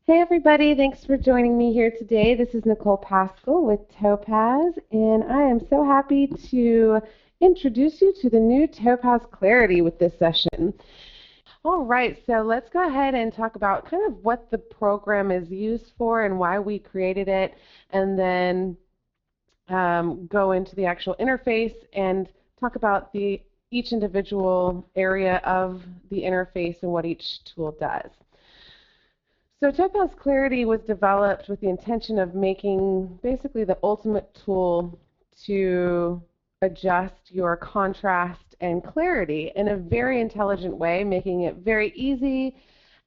Hey everybody, thanks for joining me here today. This is Nichole Paschal with Topaz, and I am so happy to introduce you to the new Topaz Clarity with this session. All right, so let's go ahead and talk about kind of what the program is used for and why we created it, and then go into the actual interface and talk about each individual area of the interface and what each tool does. So Topaz Clarity was developed with the intention of making basically the ultimate tool to adjust your contrast and clarity in a very intelligent way, making it very easy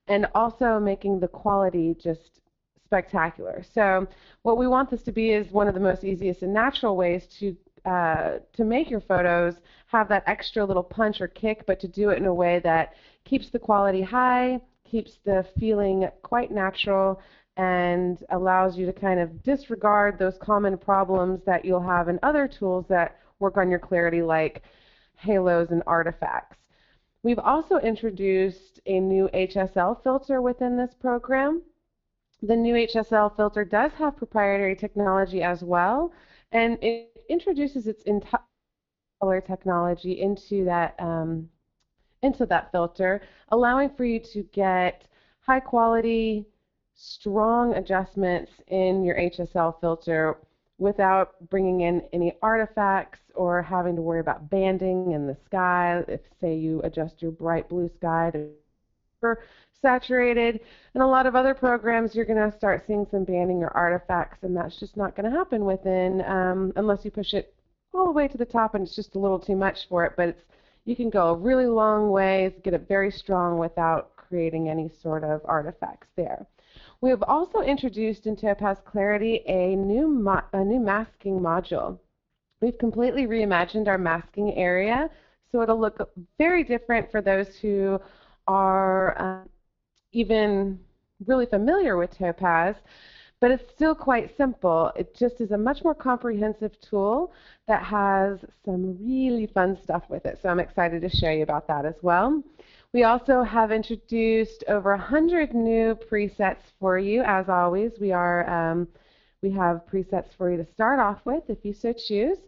and also making the quality just spectacular. So what we want this to be is one of the most easiest and natural ways to make your photos have that extra little punch or kick, but to do it in a way that keeps the quality high, keeps the feeling quite natural, and allows you to kind of disregard those common problems that you'll have in other tools that work on your clarity, like halos and artifacts. We've also introduced a new HSL filter within this program. The new HSL filter does have proprietary technology as well, and it introduces its entire color technology into that filter, allowing for you to get high quality, strong adjustments in your HSL filter without bringing in any artifacts or having to worry about banding in the sky. If, say, you adjust your bright blue sky to saturated, and a lot of other programs, you're going to start seeing some banding or artifacts, and that's just not going to happen within unless you push it all the way to the top and it's just a little too much for it. But you can go a really long ways, get it very strong without creating any sort of artifacts there. We have also introduced in Topaz Clarity a new masking module. We've completely reimagined our masking area, so it'll look very different for those who are even really familiar with Topaz, but it's still quite simple. It just is a much more comprehensive tool that has some really fun stuff with it, so I'm excited to show you about that as well. We also have introduced over 100 new presets for you. As always, we have presets for you to start off with if you so choose.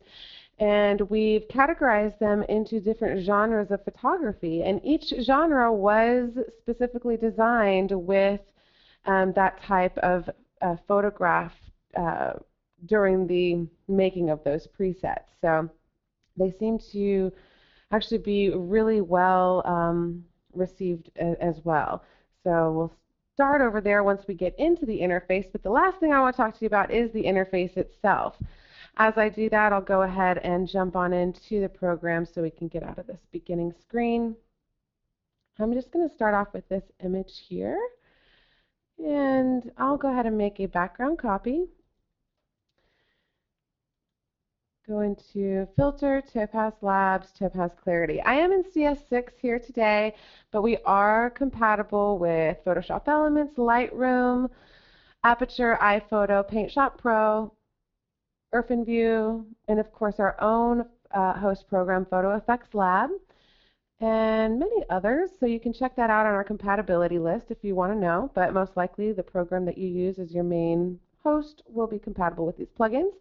And we've categorized them into different genres of photography, and each genre was specifically designed with that type of photograph during the making of those presets. So they seem to actually be really well received as well. So we'll start over there once we get into the interface, but the last thing I want to talk to you about is the interface itself. As I do that, I'll go ahead and jump on into the program so we can get out of this beginning screen. I'm just going to start off with this image here, and I'll go ahead and make a background copy. Go into Filter, Topaz Labs, Topaz Clarity. I am in CS6 here today, but we are compatible with Photoshop Elements, Lightroom, Aperture, iPhoto, PaintShop Pro, IrfanView, and of course our own host program, Photo Effects Lab, and many others. So you can check that out on our compatibility list if you want to know, but most likely the program that you use as your main host will be compatible with these plugins.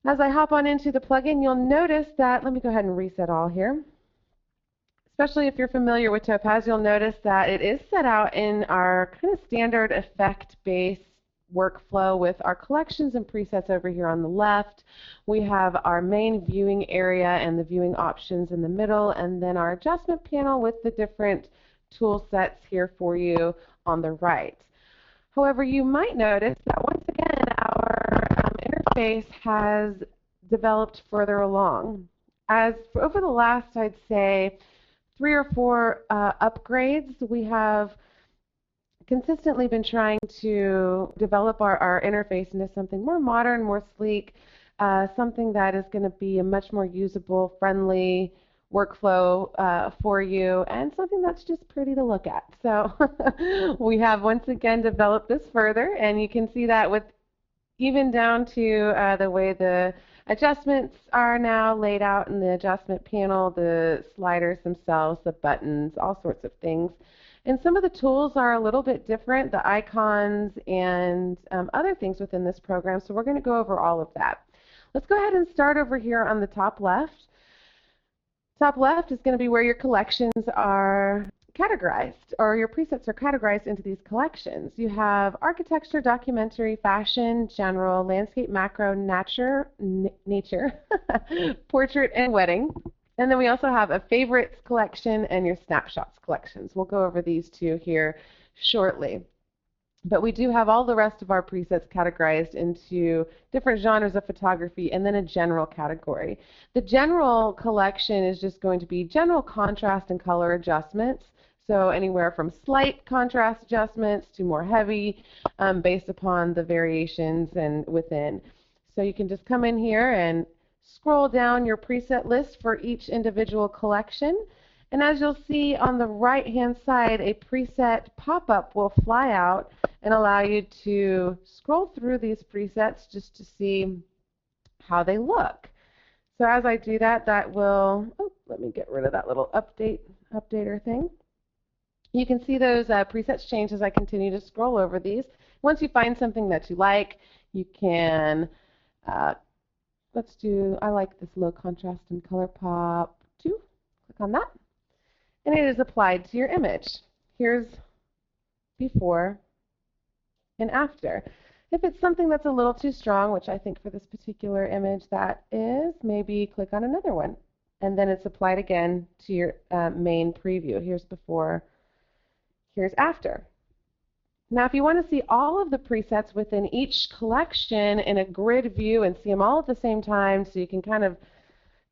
As I hop on into the plugin, you'll notice that, let me go ahead and reset all here. Especially if you're familiar with Topaz, you'll notice that it is set out in our kind of standard effect-based workflow with our collections and presets over here on the left. We have our main viewing area and the viewing options in the middle, and then our adjustment panel with the different tool sets here for you on the right. However, you might notice that once again our interface has developed further along. As for over the last, I'd say, 3 or 4 upgrades, we have consistently been trying to develop our interface into something more modern, more sleek, something that is going to be a much more usable, friendly workflow for you, and something that's just pretty to look at. So we have once again developed this further, and you can see that with even down to the way the adjustments are now laid out in the adjustment panel, the sliders themselves, the buttons, all sorts of things. And some of the tools are a little bit different, the icons and other things within this program, so we're going to go over all of that. Let's go ahead and start over here on the top left. Top left is going to be where your collections are categorized, or your presets are categorized into these collections. You have architecture, documentary, fashion, general, landscape, macro, nature, portrait, and wedding. And then we also have a favorites collection and your snapshots collections. We'll go over these two here shortly. But we do have all the rest of our presets categorized into different genres of photography and then a general category. The general collection is just going to be general contrast and color adjustments. So anywhere from slight contrast adjustments to more heavy based upon the variations and within. So you can just come in here and scroll down your preset list for each individual collection. And as you'll see on the right-hand side, a preset pop-up will fly out and allow you to scroll through these presets just to see how they look. So as I do that, that will, let me get rid of that little updater thing. You can see those presets change as I continue to scroll over these. Once you find something that you like, you can, I like this low contrast and color pop 2. Click on that. And it is applied to your image. Here's before and after. If it's something that's a little too strong, which I think for this particular image that is, maybe click on another one. And then it's applied again to your main preview. Here's before, here's after. Now if you want to see all of the presets within each collection in a grid view and see them all at the same time so you can kind of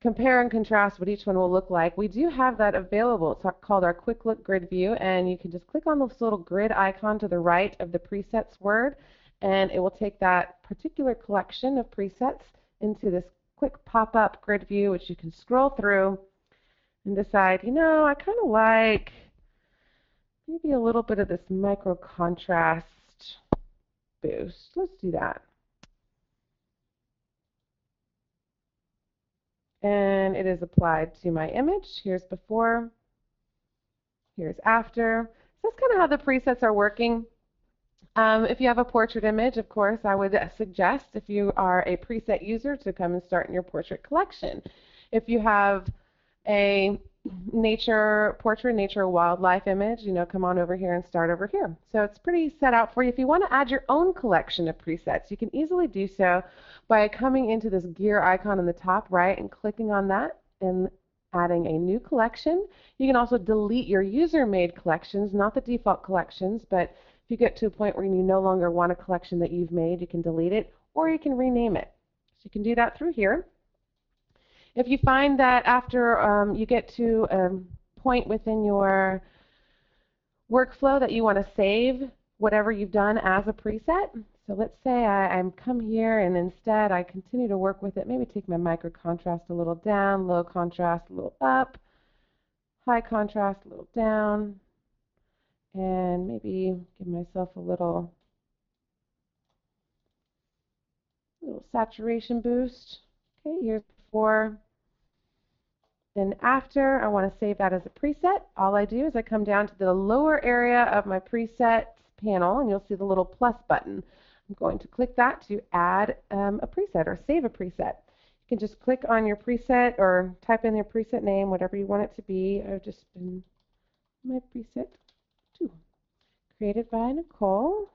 compare and contrast what each one will look like, we do have that available. It's called our Quick Look Grid View, and you can just click on this little grid icon to the right of the presets word, and it will take that particular collection of presets into this quick pop-up grid view, which you can scroll through and decide, you know, I kind of like maybe a little bit of this MicroContrast boost. Let's do that. And it is applied to my image. Here's before, here's after. So that's kind of how the presets are working. If you have a portrait image, of course, I would suggest, if you are a preset user, to come and start in your portrait collection. If you have a portrait, nature, wildlife image, you know, come on over here and start over here. So it's pretty set out for you. If you want to add your own collection of presets, you can easily do so by coming into this gear icon in the top right and clicking on that and adding a new collection. You can also delete your user-made collections, not the default collections, but if you get to a point where you no longer want a collection that you've made, you can delete it, or you can rename it. So you can do that through here. If you find that after you get to a point within your workflow that you want to save whatever you've done as a preset, so let's say I'm come here and instead I continue to work with it, maybe take my MicroContrast a little down, low contrast a little up, high contrast a little down, and maybe give myself a little saturation boost. Okay, here's before and after. I want to save that as a preset. All I do is I come down to the lower area of my presets panel and you'll see the little plus button. I'm going to click that to add a preset or save a preset. You can just click on your preset or type in your preset name, whatever you want it to be. I've just been my preset 2, created by Nichole.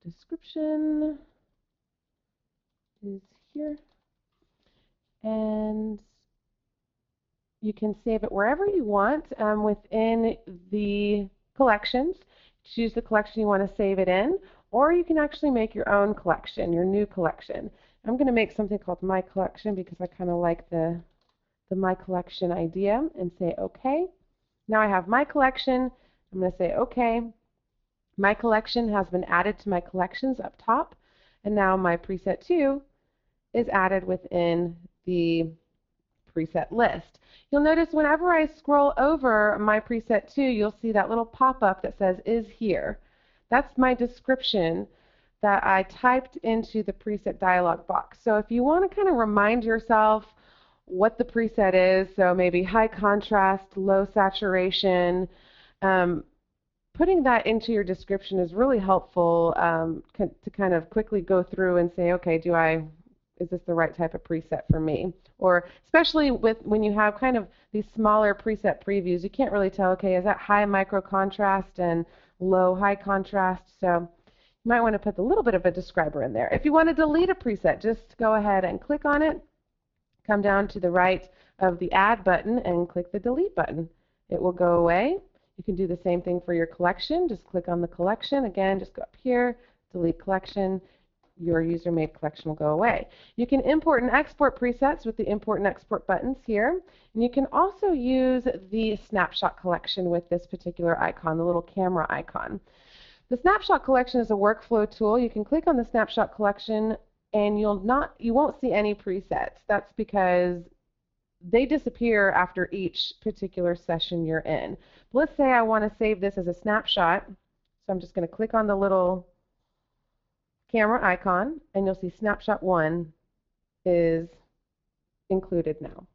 Description is here. And you can save it wherever you want within the collections. Choose the collection you want to save it in, or you can actually make your own collection, your new collection. I'm going to make something called My Collection because I kind of like the My Collection idea, and say OK. Now I have My Collection. I'm going to say OK. My collection has been added to my collections up top, and now my preset 2 is added within the preset list. You'll notice whenever I scroll over my preset 2, you'll see that little pop-up that says is here. That's my description that I typed into the preset dialog box. So if you want to kind of remind yourself what the preset is, so maybe high contrast, low saturation. Putting that into your description is really helpful to kind of quickly go through and say, okay, is this the right type of preset for me? Or especially when you have kind of these smaller preset previews, you can't really tell, okay, is that high micro contrast and low high contrast? So you might want to put a little bit of a describer in there. If you want to delete a preset, just go ahead and click on it, come down to the right of the Add button and click the Delete button. It will go away. You can do the same thing for your collection. Just click on the collection. Again, just go up here, delete collection. Your user-made collection will go away. You can import and export presets with the import and export buttons here. And you can also use the snapshot collection with this particular icon, the little camera icon. The snapshot collection is a workflow tool. You can click on the snapshot collection and you won't see any presets. That's because they disappear after each particular session you're in. But let's say I want to save this as a snapshot. So I'm just going to click on the little camera icon, and you'll see snapshot 1 is included now.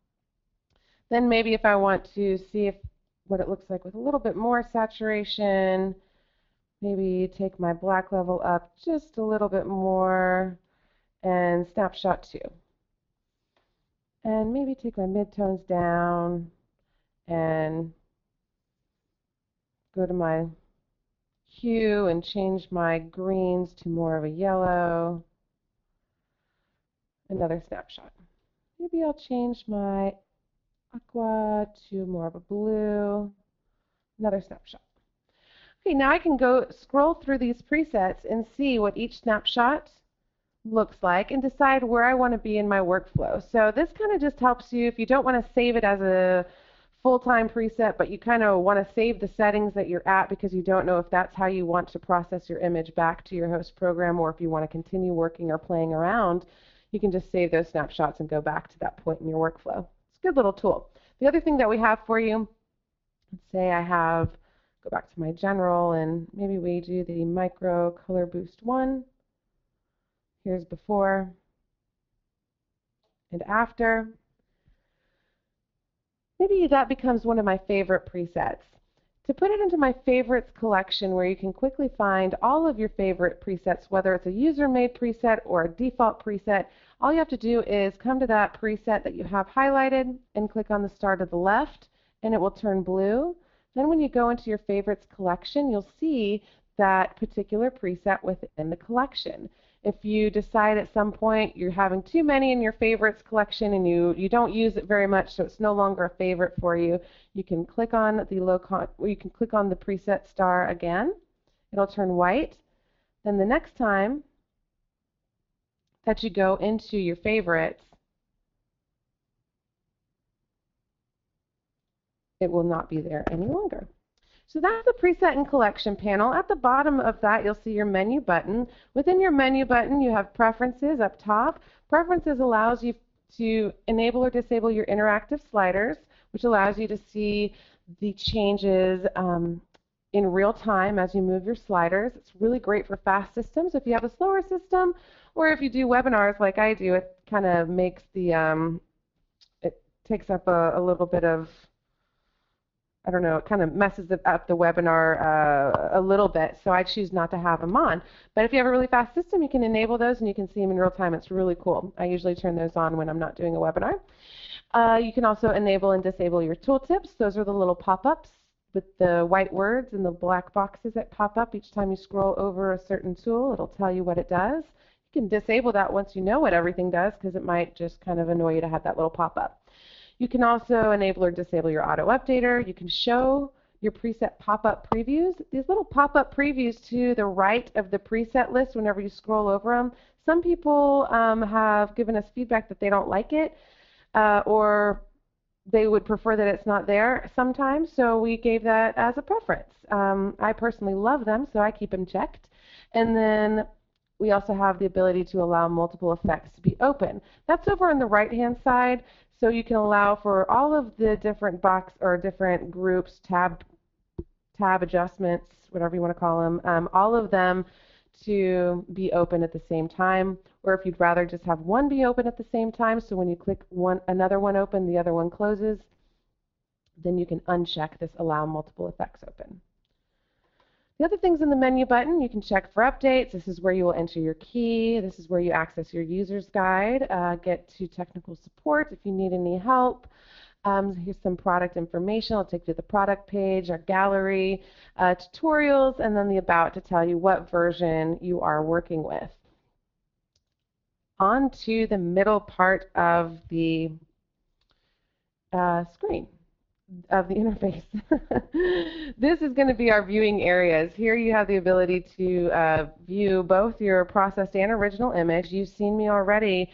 Then maybe if I want to see what it looks like with a little bit more saturation, maybe take my BlackLevel up just a little bit more, and snapshot 2. And maybe take my midtones down and go to my hue and change my greens to more of a yellow. Another snapshot. Maybe I'll change my aqua to more of a blue. Another snapshot. Okay, now I can go scroll through these presets and see what each snapshot looks like and decide where I want to be in my workflow. So this kind of just helps you if you don't want to save it as a full-time preset, but you kind of want to save the settings that you're at because you don't know if that's how you want to process your image back to your host program, or if you want to continue working or playing around, you can just save those snapshots and go back to that point in your workflow. It's a good little tool. The other thing that we have for you, let's say go back to my general, and maybe we do the micro color boost 1. Here's before and after. Maybe that becomes one of my favorite presets. To put it into my favorites collection where you can quickly find all of your favorite presets, whether it's a user-made preset or a default preset, all you have to do is come to that preset that you have highlighted and click on the star to the left, and it will turn blue. Then when you go into your favorites collection, you'll see that particular preset within the collection. If you decide at some point you're having too many in your favorites collection and you don't use it very much, so it's no longer a favorite for you, you can click on the preset star again. It'll turn white. Then the next time that you go into your favorites, it will not be there any longer. So that's the preset and collection panel. At the bottom of that, you'll see your menu button. Within your menu button, you have preferences up top. Preferences allows you to enable or disable your interactive sliders, which allows you to see the changes in real time as you move your sliders. It's really great for fast systems. If you have a slower system, or if you do webinars like I do, it kind of makes the, it takes up a little bit of, I don't know, it kind of messes up the webinar a little bit, so I choose not to have them on. But if you have a really fast system, you can enable those and you can see them in real time. It's really cool. I usually turn those on when I'm not doing a webinar. You can also enable and disable your tooltips. Those are the little pop-ups with the white words and the black boxes that pop up each time you scroll over a certain tool. It'll tell you what it does. You can disable that once you know what everything does, because it might just kind of annoy you to have that little pop-up. You can also enable or disable your auto updater. You can show your preset pop-up previews. These little pop-up previews to the right of the preset list whenever you scroll over them. Some people have given us feedback that they don't like it or they would prefer that it's not there sometimes, so we gave that as a preference. I personally love them, so I keep them checked. And then we also have the ability to allow multiple effects to be open. That's over on the right-hand side. So you can allow for all of the different box or different groups, tab adjustments, whatever you want to call them, all of them to be open at the same time, or if you'd rather just have one be open at the same time, so when you click another one open, the other one closes, then you can uncheck this Allow Multiple Effects Open. The other things in the menu button, you can check for updates. This is where you will enter your key. This is where you access your user's guide, get to technical support if you need any help. Here's some product information. I'll take you to the product page, our gallery, tutorials, and then the About to tell you what version you are working with. On to the middle part of the screen, of the interface. This is going to be our viewing areas. Here you have the ability to view both your processed and original image. You've seen me already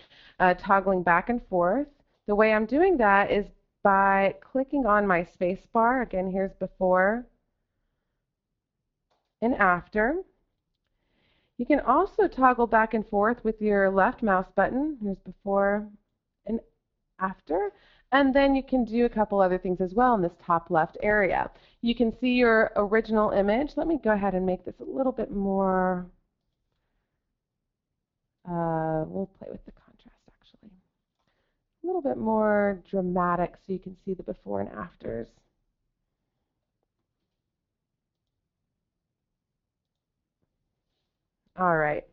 toggling back and forth. The way I'm doing that is by clicking on my space bar. Again, here's before and after. You can also toggle back and forth with your left mouse button. Here's before and after. And then you can do a couple other things as well in this top left area. You can see your original image. Let me go ahead and make this a little bit more, we'll play with the contrast actually. A little bit more dramatic so you can see the before and afters. All right.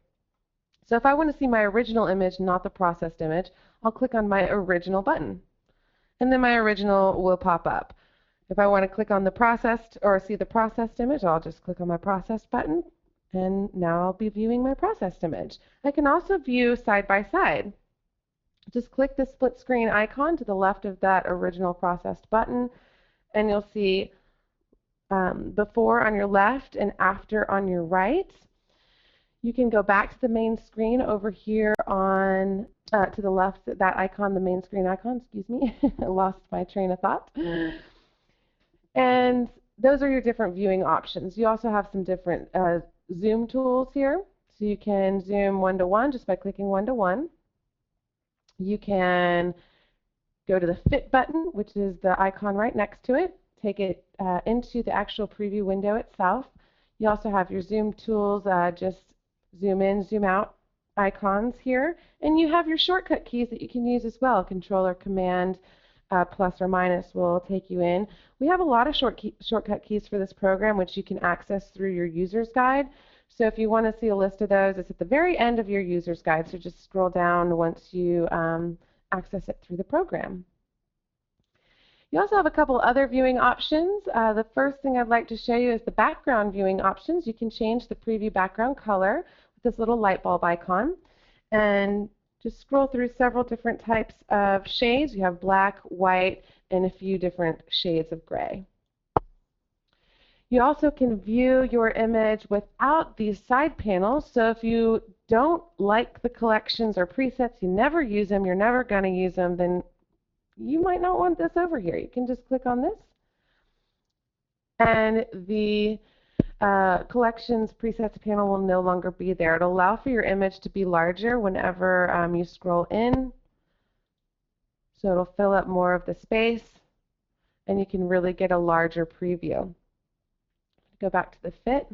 So if I want to see my original image, not the processed image, I'll click on my original button. And then my original will pop up. If I want to click on the processed or see the processed image, I'll just click on my processed button, and now I'll be viewing my processed image. I can also view side by side. Just click the split screen icon to the left of that original processed button, and you'll see before on your left and after on your right. You can go back to the main screen over here on to the left, that icon, the main screen icon, excuse me. I lost my train of thought. And those are your different viewing options. You also have some different zoom tools here. So you can zoom 1:1 just by clicking 1:1. You can go to the Fit button, which is the icon right next to it. Take it into the actual preview window itself. You also have your zoom tools, just zoom in, zoom out icons here. And you have your shortcut keys that you can use as well. Control or Command plus or minus will take you in. We have a lot of shortcut keys for this program, which you can access through your user's guide. So if you want to see a list of those, it's at the very end of your user's guide. So just scroll down once you access it through the program. You also have a couple other viewing options. The first thing I'd like to show you is the background viewing options. You can change the preview background color with this little light bulb icon, and just scroll through several different types of shades. You have black, white, and a few different shades of gray. You also can view your image without these side panels. So if you don't like the collections or presets, you never use them, you're never going to use them, then you might not want this over here. You can just click on this, and the collections presets panel will no longer be there. It'll allow for your image to be larger whenever you scroll in, so it'll fill up more of the space, and you can really get a larger preview. Go back to the Fit,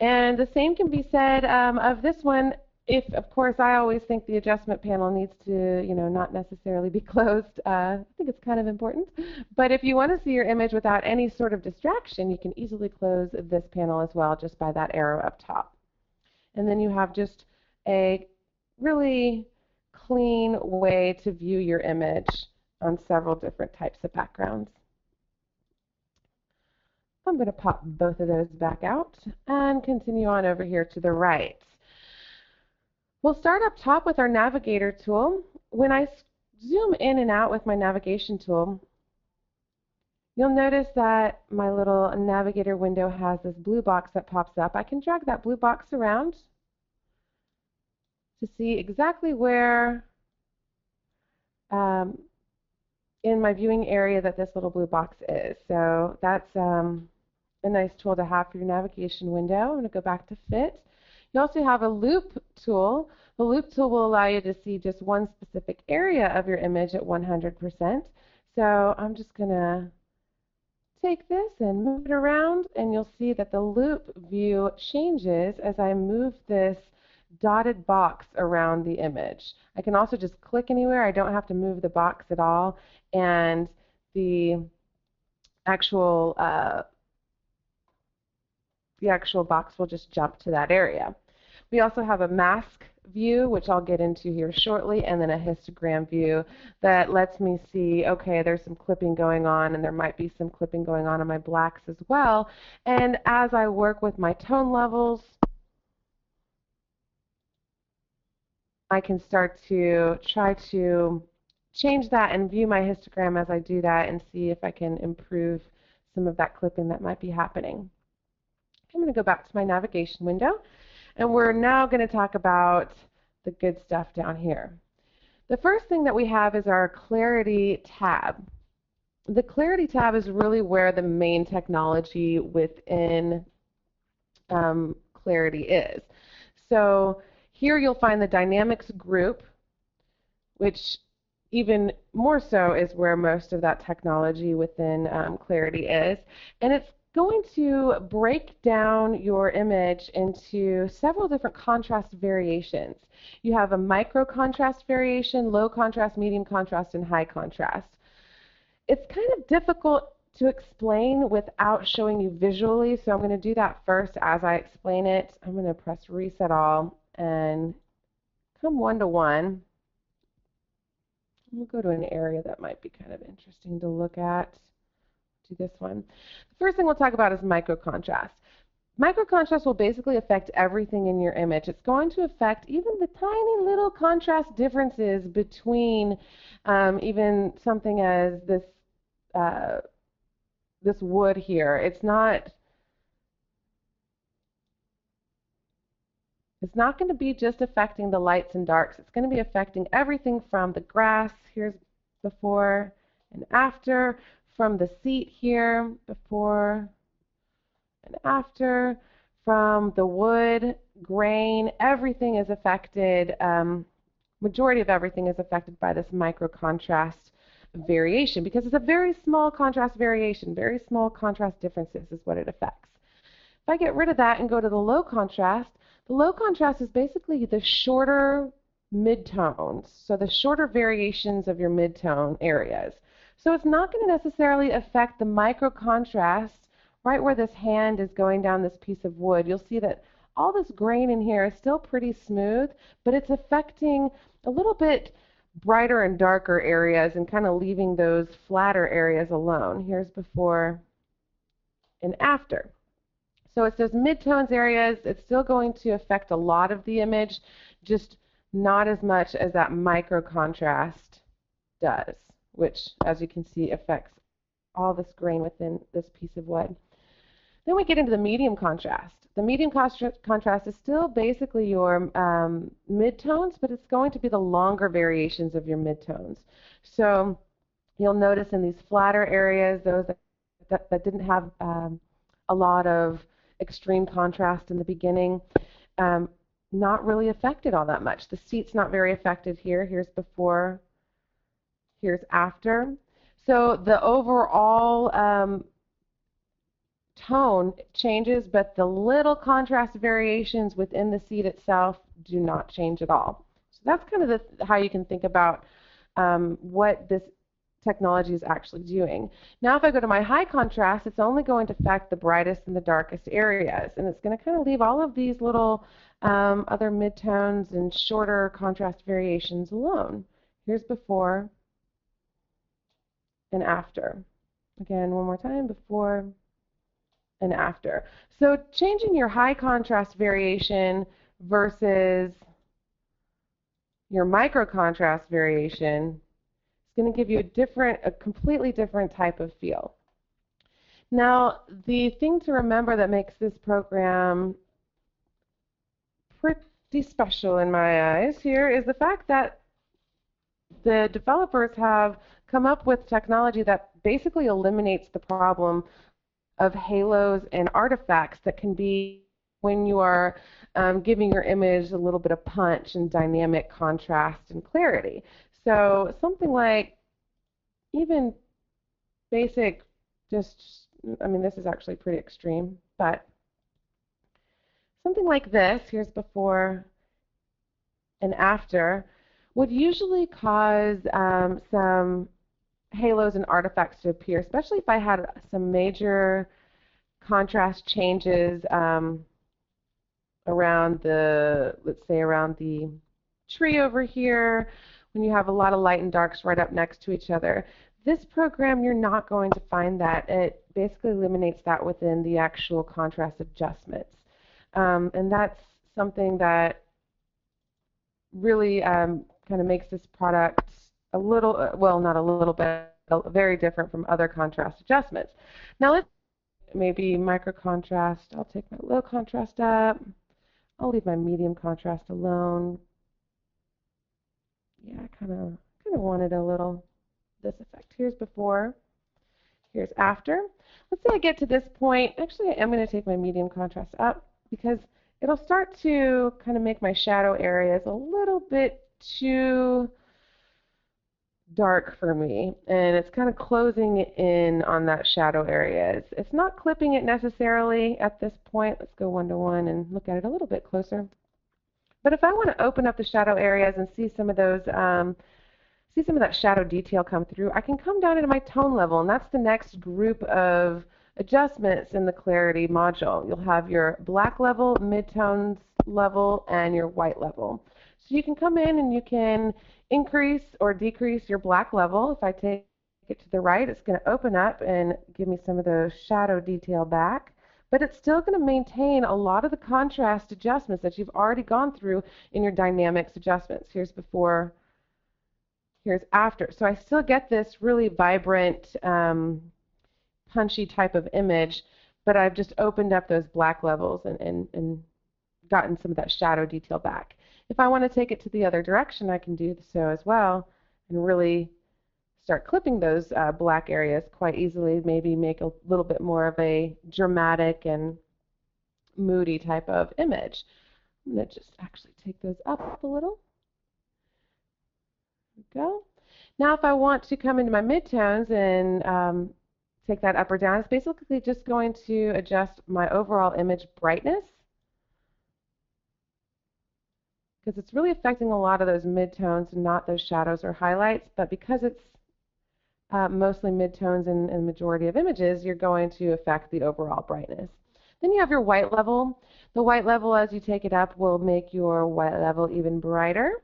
and the same can be said of this one. If, of course, I always think the adjustment panel needs to, not necessarily be closed. I think it's kind of important. But if you want to see your image without any sort of distraction, you can easily close this panel as well just by that arrow up top. And then you have just a really clean way to view your image on several different types of backgrounds. I'm going to pop both of those back out and continue on over here to the right. We'll start up top with our navigator tool. When I zoom in and out with my navigation tool, you'll notice that my little navigator window has this blue box that pops up. I can drag that blue box around to see exactly where in my viewing area that this little blue box is. So that's a nice tool to have for your navigation window. I'm going to go back to Fit. You also have a loop tool. The loop tool will allow you to see just one specific area of your image at 100%. So I'm just going to take this and move it around, and you'll see that the loop view changes as I move this dotted box around the image. I can also just click anywhere. I don't have to move the box at all, and the actual box will just jump to that area. We also have a mask view, which I'll get into here shortly, and then a histogram view that lets me see, okay, there's some clipping going on, and there might be some clipping going on in my blacks as well. And as I work with my tone levels, I can start to try to change that and view my histogram as I do that and see if I can improve some of that clipping that might be happening. I'm going to go back to my navigation window, and we're now going to talk about the good stuff down here. The first thing that we have is our Clarity tab. The Clarity tab is really where the main technology within Clarity is. So here you'll find the Dynamics group, which even more so is where most of that technology within Clarity is. And it's going to break down your image into several different contrast variations. You have a micro-contrast variation, low contrast, medium contrast, and high contrast. It's kind of difficult to explain without showing you visually, so I'm going to do that first as I explain it. I'm going to press Reset All and come one-to-one. We'll go to an area that might be kind of interesting to look at. Do this one. The first thing we'll talk about is microcontrast. Microcontrast will basically affect everything in your image. It's going to affect even the tiny little contrast differences between even something as this this wood here. It's not going to be just affecting the lights and darks. It's going to be affecting everything from the grass, here's before and after, from the seat here, before and after, from the wood, grain, everything is affected, majority of everything is affected by this microcontrast variation because it's a very small contrast variation, very small contrast differences is what it affects. If I get rid of that and go to the low contrast is basically the shorter midtones, so the shorter variations of your midtone areas. So it's not going to necessarily affect the microcontrast right where this hand is going down this piece of wood. You'll see that all this grain in here is still pretty smooth, but it's affecting a little bit brighter and darker areas and kind of leaving those flatter areas alone. Here's before and after. So it's those midtones areas. It's still going to affect a lot of the image, just not as much as that microcontrast does, which, as you can see, affects all this grain within this piece of wood. Then we get into the medium contrast. The medium contrast is still basically your midtones, but it's going to be the longer variations of your midtones. So you'll notice in these flatter areas, those that didn't have a lot of extreme contrast in the beginning, not really affected all that much. The seat's not very affected here. Here's before, here's after. So the overall tone changes, but the little contrast variations within the seat itself do not change at all. So that's kind of how you can think about what this technology is actually doing. Now if I go to my high contrast, it's only going to affect the brightest and the darkest areas, and it's going to kind of leave all of these little other midtones and shorter contrast variations alone. Here's before and after. Again, one more time, before and after. So changing your high contrast variation versus your micro contrast variation is going to give you a completely different type of feel. Now, the thing to remember that makes this program pretty special in my eyes here is the fact that the developers have come up with technology that basically eliminates the problem of halos and artifacts that can be when you are giving your image a little bit of punch and dynamic contrast and clarity. So something like even basic just I mean, this is actually pretty extreme, but something like this, here's before and after, would usually cause some halos and artifacts to appear, especially if I had some major contrast changes around the, let's say around the tree over here, when you have a lot of light and darks right up next to each other. This program, you're not going to find that. It basically eliminates that within the actual contrast adjustments. And that's something that really kind of makes this product a little, well, not a little bit, very different from other contrast adjustments. Now let's maybe MicroContrast. I'll take my low contrast up. I'll leave my medium contrast alone. Yeah, I kind of wanted a little this effect. Here's before, here's after. Let's say I get to this point. Actually, I am going to take my medium contrast up because it'll start to kind of make my shadow areas a little bit too dark for me, and it's kind of closing in on that shadow area. It's not clipping it necessarily at this point. Let's go 1-to-1 and look at it a little bit closer. But if I want to open up the shadow areas and see some of those, see some of that shadow detail come through, I can come down into my tone level, and that's the next group of adjustments in the Clarity module. You'll have your black level, midtones level, and your white level. So you can come in and you can increase or decrease your black level. If I take it to the right, it's going to open up and give me some of those shadow detail back. But it's still going to maintain a lot of the contrast adjustments that you've already gone through in your dynamics adjustments. Here's before, here's after. So I still get this really vibrant, punchy type of image, but I've just opened up those black levels and gotten some of that shadow detail back. If I want to take it to the other direction, I can do so as well and really start clipping those black areas quite easily, maybe make a little bit more of a dramatic and moody type of image. I'm going to just actually take those up a little. There we go. Now if I want to come into my midtones and take that up or down, it's basically just going to adjust my overall image brightness, because it's really affecting a lot of those midtones and not those shadows or highlights. But because it's mostly midtones in the majority of images, you're going to affect the overall brightness. Then you have your white level. The white level, as you take it up, will make your white level even brighter.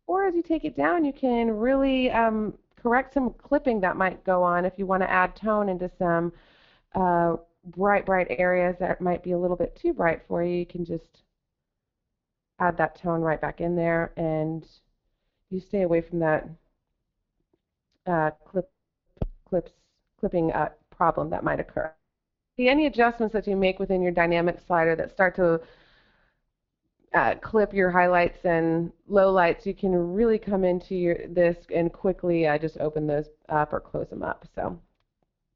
Or as you take it down, you can really correct some clipping that might go on if you want to add tone into some bright areas that might be a little bit too bright for you. You can just add that tone right back in there, and you stay away from that clipping problem that might occur. Any adjustments that you make within your dynamic slider that start to clip your highlights and lowlights, you can really come into this and quickly just open those up or close them up. So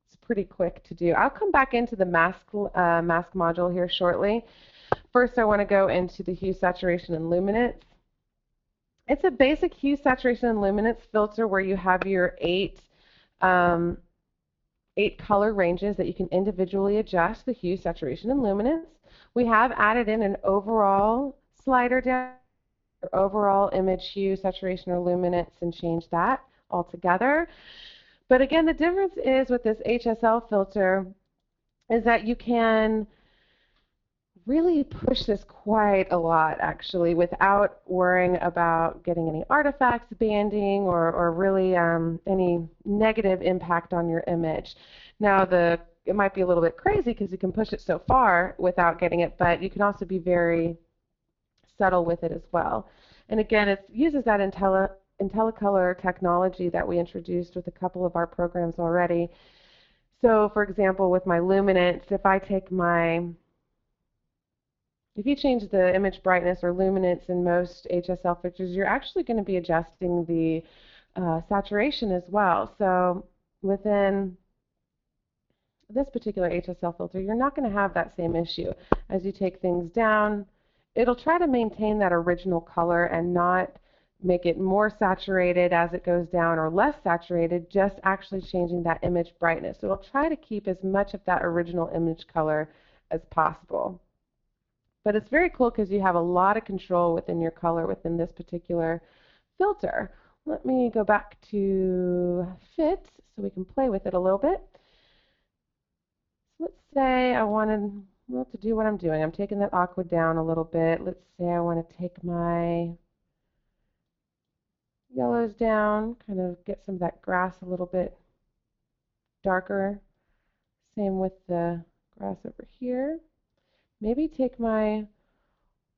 it's pretty quick to do. I'll come back into the mask module here shortly. First, I want to go into the hue, saturation, and luminance. It's a basic hue, saturation, and luminance filter where you have your 8 color ranges that you can individually adjust the hue, saturation, and luminance. We have added in an overall slider down, or overall image hue, saturation, or luminance, and change that all together. But again, the difference is with this HSL filter is that you can really push this quite a lot, actually, without worrying about getting any artifacts, banding, or really any negative impact on your image. Now, it might be a little bit crazy because you can push it so far without getting it, but you can also be very subtle with it as well. And again, it uses that IntelliColor technology that we introduced with a couple of our programs already. So, for example, with my luminance, if you change the image brightness or luminance in most HSL filters, you're actually going to be adjusting the saturation as well. So within this particular HSL filter, you're not going to have that same issue. As you take things down, it'll try to maintain that original color and not make it more saturated as it goes down or less saturated, just actually changing that image brightness. So it'll try to keep as much of that original image color as possible. But it's very cool because you have a lot of control within your color within this particular filter. Let me go back to fit so we can play with it a little bit. So let's say I wanted to do what I'm doing. I'm taking that aqua down a little bit. Let's say I want to take my yellows down, kind of get some of that grass a little bit darker. Same with the grass over here. Maybe take my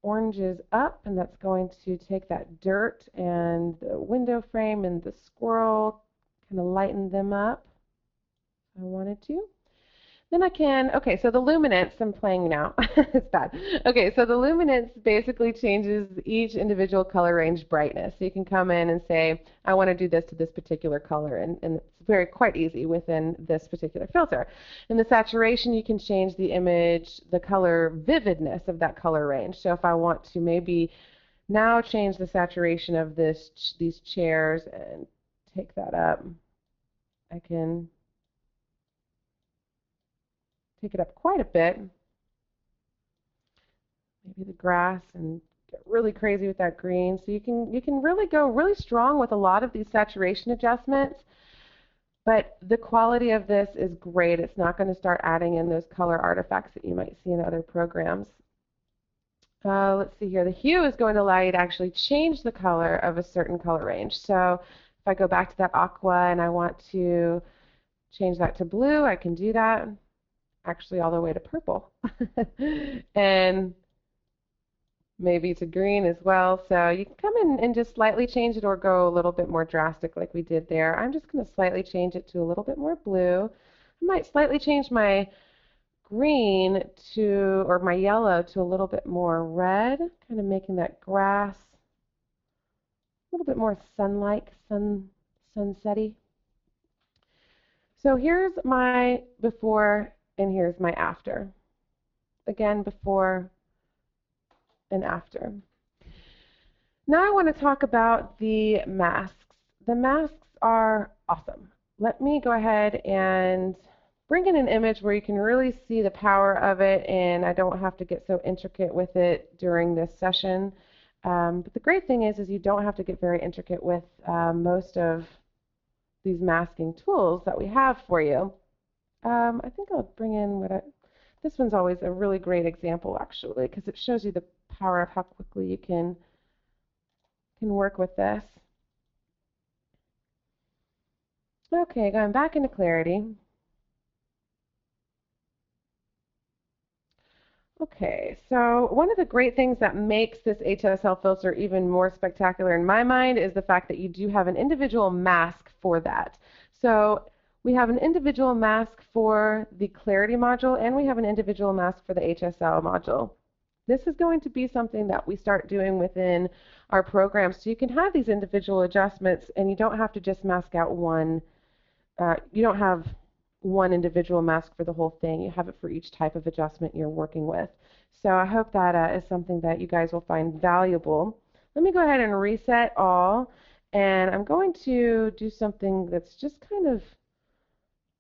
oranges up, and that's going to take that dirt and the window frame and the squirrel, kind of lighten them up if I wanted to. Then I can, okay, so the luminance, I'm playing now, it's bad. Okay, so the luminance basically changes each individual color range brightness. So you can come in and say, I want to do this to this particular color, and it's quite easy within this particular filter. In the saturation, you can change the image, the color vividness of that color range. So if I want to maybe now change the saturation of these chairs and take that up, I can take it up quite a bit, maybe the grass, and get really crazy with that green. So you can really go really strong with a lot of these saturation adjustments, but the quality of this is great. It's not going to start adding in those color artifacts that you might see in other programs. Let's see here. The hue is going to allow you to actually change the color of a certain color range. So if I go back to that aqua and I want to change that to blue, I can do that. Actually all the way to purple and maybe to green as well. So you can come in and just slightly change it or go a little bit more drastic like we did there. I'm just going to slightly change it to a little bit more blue. I might slightly change my green to, or my yellow to a little bit more red, kind of making that grass a little bit more sun-like, sunsetty. So here's my before and here's my after. Again, before and after. Now I want to talk about the masks. The masks are awesome. Let me go ahead and bring in an image where you can really see the power of it, and I don't have to get so intricate with it during this session. But the great thing is you don't have to get very intricate with most of these masking tools that we have for you. I think I'll bring in this one's always a really great example actually, because it shows you the power of how quickly you can work with this. Okay, going back into Clarity. Okay, so one of the great things that makes this HSL filter even more spectacular in my mind is the fact that you do have an individual mask for that. So we have an individual mask for the Clarity module, and we have an individual mask for the HSL module. This is going to be something that we start doing within our program, so you can have these individual adjustments, and you don't have to just mask out one. You don't have one individual mask for the whole thing. You have it for each type of adjustment you're working with. So I hope that is something that you guys will find valuable. Let me go ahead and reset all, and I'm going to do something that's just kind of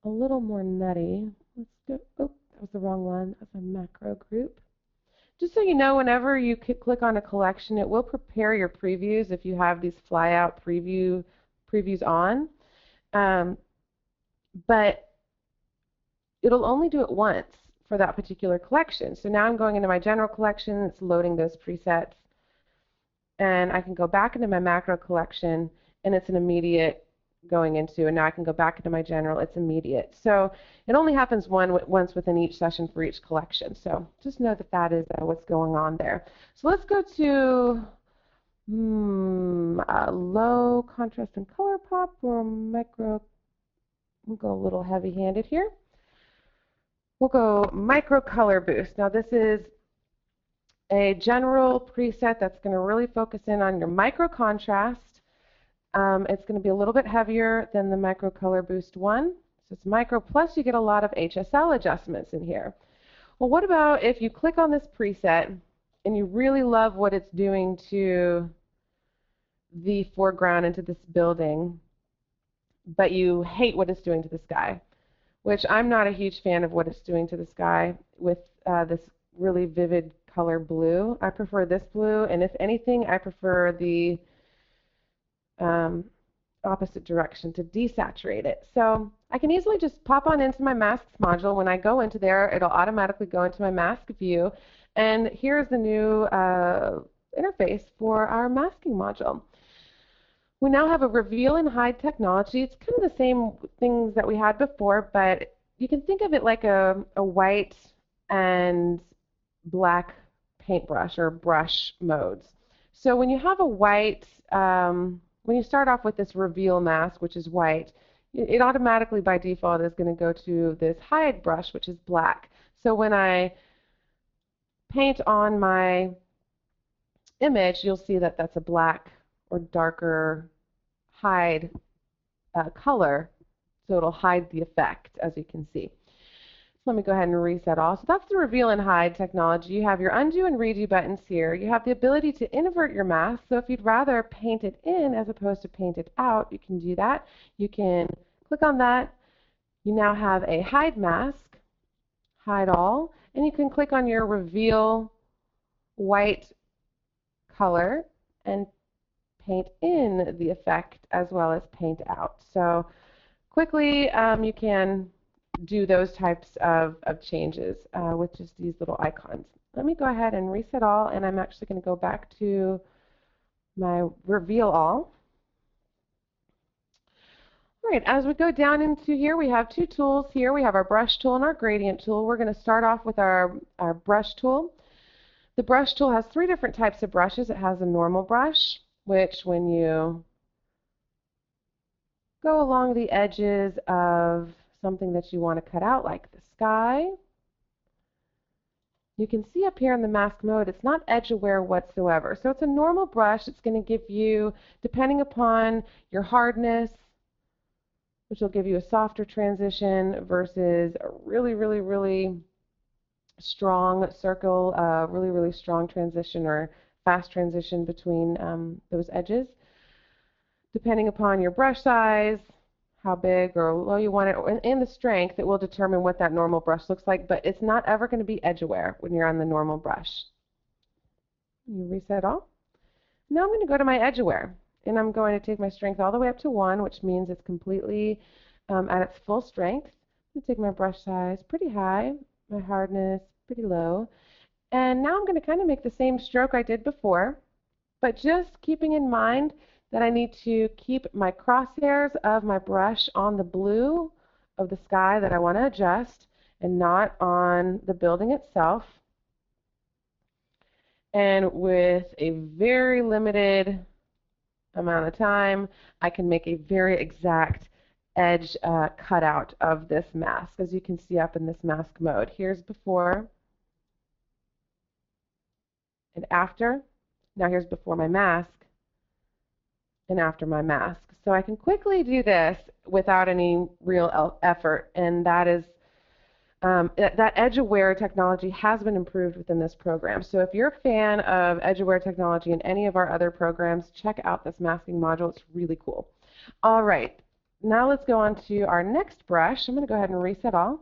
a little more nutty. Let's go. Oh, that was the wrong one. That's a macro group. Just so you know, whenever you click on a collection, it will prepare your previews if you have these flyout previews on. But it'll only do it once for that particular collection. So now I'm going into my general collection. It's loading those presets. And I can go back into my macro collection, and it's an immediate going into, and now I can go back into my general, it's immediate. So it only happens once within each session for each collection. So just know that that is what's going on there. So let's go to low contrast and color pop or micro. We'll go a little heavy-handed here. We'll go micro color boost. Now this is a general preset that's going to really focus in on your MicroContrast. It's going to be a little bit heavier than the Micro Color Boost one. So it's micro, plus you get a lot of HSL adjustments in here. Well, what about if you click on this preset and you really love what it's doing to the foreground into this building, but you hate what it's doing to the sky, which I'm not a huge fan of what it's doing to the sky with this really vivid color blue. I prefer this blue, and if anything, I prefer the opposite direction to desaturate it. So I can easily just pop on into my masks module. When I go into there, it'll automatically go into my mask view, and here's the new interface for our masking module. We now have a reveal and hide technology. It's kind of the same things that we had before, but you can think of it like a white and black paintbrush or brush modes. So when you have a white, when you start off with this reveal mask, which is white, it automatically by default is going to go to this hide brush, which is black. So when I paint on my image, you'll see that that's a black or darker hide color, so it'll hide the effect, as you can see. So let me go ahead and reset all. So that's the reveal and hide technology. You have your undo and redo buttons here. You have the ability to invert your mask, so if you'd rather paint it in as opposed to paint it out, you can do that. You can click on that. You now have a hide mask, hide all, and you can click on your reveal white color and paint in the effect as well as paint out. So quickly you can do those types of changes with just these little icons. Let me go ahead and reset all, and I'm actually going to go back to my reveal all. All right, as we go down into here, we have two tools here. We have our brush tool and our gradient tool. We're going to start off with our brush tool. The brush tool has three different types of brushes. It has a normal brush, which when you go along the edges of something that you want to cut out, like the sky, you can see up here in the mask mode, it's not edge aware whatsoever. So it's a normal brush. It's going to give you, depending upon your hardness, which will give you a softer transition versus a really, really, really strong circle, really, really strong transition or fast transition between those edges. Depending upon your brush size, how big or low you want it, and the strength, it will determine what that normal brush looks like, but it's not ever going to be edge aware when you're on the normal brush. You reset all. Now I'm going to go to my edge aware, and I'm going to take my strength all the way up to 1, which means it's completely at its full strength. I'm going to take my brush size pretty high, my hardness pretty low, and now I'm going to kind of make the same stroke I did before, but just keeping in mind that I need to keep my crosshairs of my brush on the blue of the sky that I want to adjust and not on the building itself. And with a very limited amount of time, I can make a very exact edge cutout of this mask, as you can see up in this mask mode. Here's before and after. Now here's before my mask and after my mask. So I can quickly do this without any real effort, and that is that edge-aware technology has been improved within this program. So if you're a fan of edge-aware technology in any of our other programs, check out this masking module. It's really cool. All right, now let's go on to our next brush. I'm going to go ahead and reset all.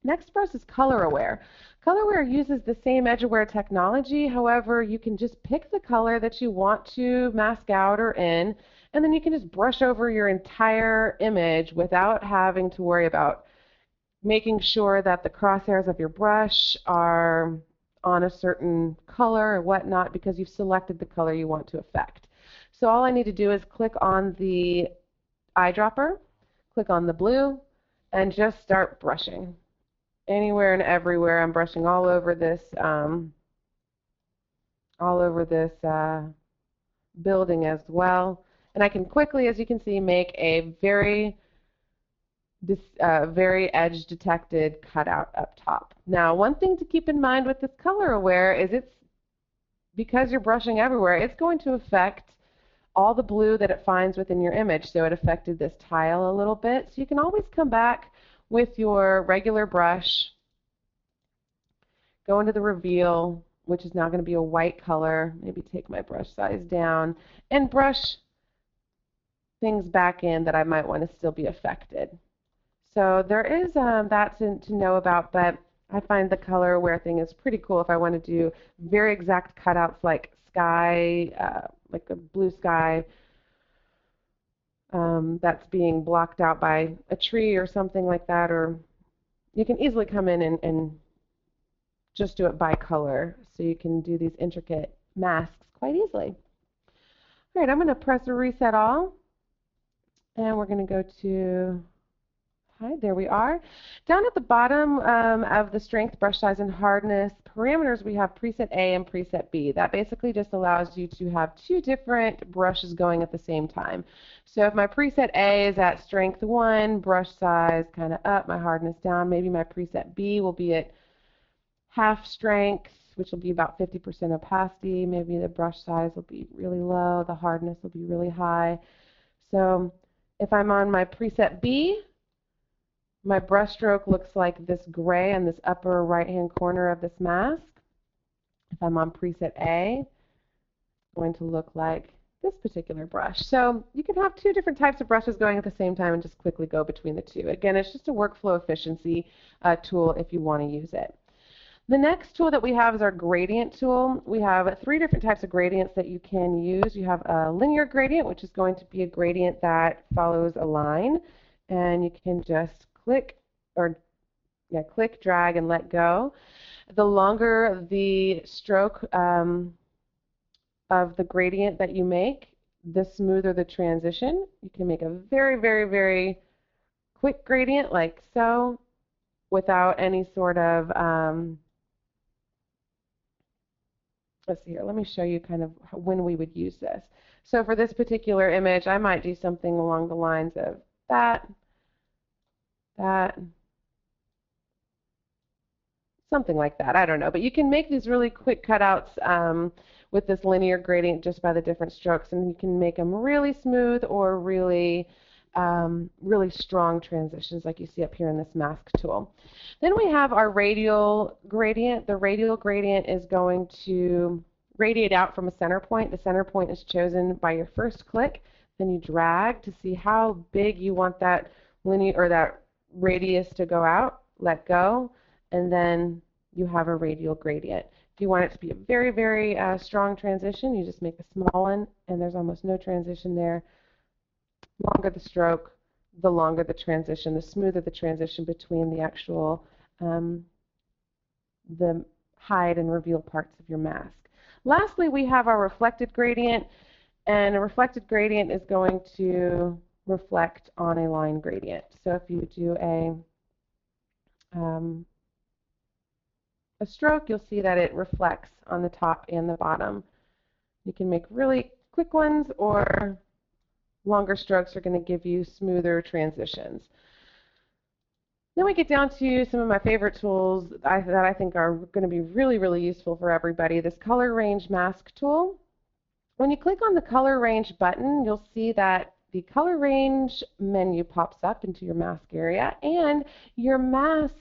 Next brush is color aware. Color aware uses the same edge aware technology. However, you can just pick the color that you want to mask out or in, and then you can just brush over your entire image without having to worry about making sure that the crosshairs of your brush are on a certain color or whatnot, because you've selected the color you want to affect. So all I need to do is click on the eyedropper, click on the blue, and just start brushing. Anywhere and everywhere. I'm brushing all over this building as well, and I can quickly, as you can see, make a very edge detected cutout up top. Now, one thing to keep in mind with this color aware is because you're brushing everywhere, it's going to affect all the blue that it finds within your image. So it affected this tile a little bit. So you can always come back with your regular brush, go into the reveal, which is now going to be a white color. Maybe take my brush size down and brush things back in that I might want to still be affected. So there is that to know about, but I find the color aware thing is pretty cool if I want to do very exact cutouts like sky, like a blue sky that's being blocked out by a tree or something like that, or you can easily come in and just do it by color, so you can do these intricate masks quite easily. All right, I'm going to press reset all, and we're going to go to, hi, there we are. Down at the bottom of the strength, brush size, and hardness parameters, we have preset A and preset B. That basically just allows you to have two different brushes going at the same time. So if my preset A is at strength 1, brush size kind of up, my hardness down, maybe my preset B will be at half strength, which will be about 50% opacity. Maybe the brush size will be really low, the hardness will be really high. So if I'm on my preset B, my brush stroke looks like this gray in this upper right-hand corner of this mask. If I'm on preset A, it's going to look like this particular brush. So you can have two different types of brushes going at the same time and just quickly go between the two. Again, it's just a workflow efficiency tool if you want to use it. The next tool that we have is our gradient tool. We have 3 different types of gradients that you can use. You have a linear gradient, which is going to be a gradient that follows a line, and you can just click, drag, and let go. The longer the stroke of the gradient that you make, the smoother the transition. You can make a very, very, very quick gradient like so, without any sort of let's see here, let me show you kind of when we would use this. So for this particular image, I might do something along the lines of that, something like that. I don't know. But you can make these really quick cutouts with this linear gradient just by the different strokes, and you can make them really smooth or really really strong transitions like you see up here in this mask tool. Then we have our radial gradient. The radial gradient is going to radiate out from a center point. The center point is chosen by your first click. Then you drag to see how big you want that linear or that radius to go out. Let go, and then you have a radial gradient. If you want it to be a very, very strong transition, you just make a small one, and there's almost no transition there. Longer the stroke, the longer the transition, the smoother the transition between the actual the hide and reveal parts of your mask. Lastly, we have our reflected gradient, and a reflected gradient is going to reflect on a line gradient. So if you do a stroke, you'll see that it reflects on the top and the bottom. You can make really quick ones, or longer strokes are going to give you smoother transitions. Then we get down to some of my favorite tools that I think are going to be really, really useful for everybody. This color range mask tool. When you click on the color range button, you'll see that the color range menu pops up into your mask area, and your mask